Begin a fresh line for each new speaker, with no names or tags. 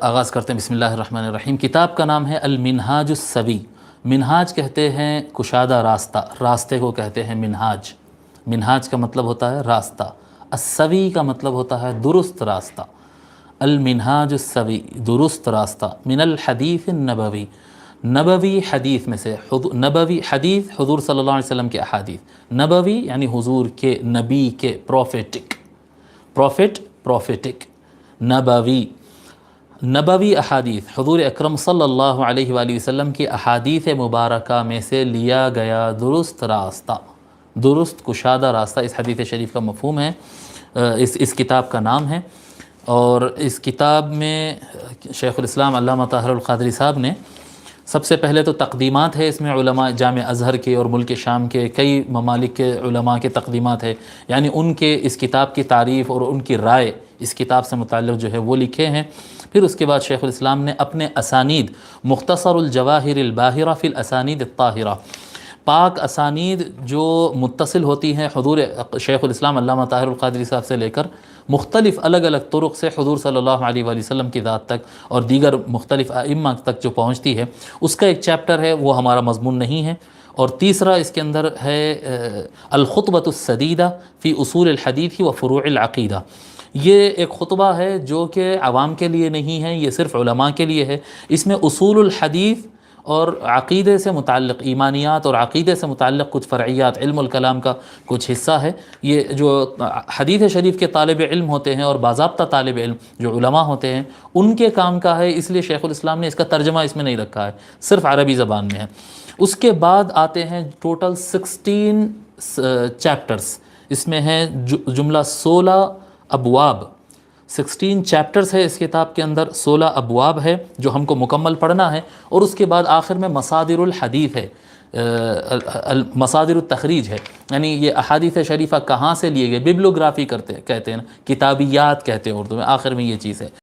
آغاز کرتے ہیں بسم اللہ الرحمن الرحیم۔ کتاب کا نام ہے المنہاج السوی۔ منہاج کہتے ہیں کشادہ راستہ، راستے کو کہتے ہیں منہاج۔ منہاج کا مطلب ہوتا ہے راستہ، السوی کا مطلب ہوتا ہے درست راستہ۔ المنہاج السوی، درست راستہ، من الحدیث النبوی، نبوی حدیث میں سے۔ نبوی حدیث حضور صلی اللہ علیہ وسلم کے احادیث، نبوی یعنی حضور کے، نبی کے، پروفیٹک، پروفیٹک، نبوی، نبوی احادیث، حضور اکرم صلی اللہ علیہ وآلہ وسلم کی احادیث مبارکہ میں سے لیا گیا درست راستہ، درست کشادہ راستہ، اس حدیث شریف کا مفہوم ہے، اس کتاب کا نام ہے۔ اور اس کتاب میں شیخ الاسلام علامہ طاہر القادری صاحب نے سب سے پہلے تو تقدیمات ہے، اس میں علماء جامع ازہر کے اور ملک شام کے کئی ممالک کے علماء کے تقدیمات ہے، یعنی ان کے اس کتاب کی تعریف اور ان کی رائے اس کتاب سے متعلق جو ہے وہ لکھے ہیں۔ پھر اس کے بعد شیخ الاسلام نے اپنے اسانید، مختصر الجواہر الباہرہ فی الاسانید الطاہرہ، پاک اسانید جو متصل ہوتی ہیں حضور شیخ الاسلام علامہ طاہر القادری صاحب سے لے کر مختلف الگ الگ طرق سے حضور صلی اللہ علیہ وآلہ وسلم کی ذات تک اور دیگر مختلف ائمہ تک جو پہنچتی ہے، اس کا ایک چیپٹر ہے، وہ ہمارا مضمون نہیں ہے۔ اور تیسرا اس کے اندر ہے الخطبۃ السدیدہ فی اصول الحدیث و فروع العقیدہ۔ یہ ایک خطبہ ہے جو کہ عوام کے لیے نہیں ہے، یہ صرف علماء کے لیے ہے۔ اس میں اصول الحدیث اور عقیدے سے متعلق، ایمانیات اور عقیدے سے متعلق کچھ فرعیات، علم الکلام کا کچھ حصہ ہے۔ یہ جو حدیث شریف کے طالب علم ہوتے ہیں اور باضابطہ طالب علم جو علماء ہوتے ہیں ان کے کام کا ہے، اس لیے شیخ الاسلام نے اس کا ترجمہ اس میں نہیں رکھا ہے، صرف عربی زبان میں ہے۔ اس کے بعد آتے ہیں ٹوٹل 16 چیپٹرز، اس میں ہیں جملہ 16 ابواب، 16 چیپٹرز ہے اس کتاب کے اندر، 16 ابواب ہے جو ہم کو مکمل پڑھنا ہے۔ اور اس کے بعد آخر میں مصادر الحدیث ہے، مصادر التخریج ہے، یعنی یہ احادیث شریفہ کہاں سے لیے گئے، بیبلوگرافی کہتے ہیں نا، کتابیات کہتے ہیں اردو میں، آخر میں یہ چیز ہے۔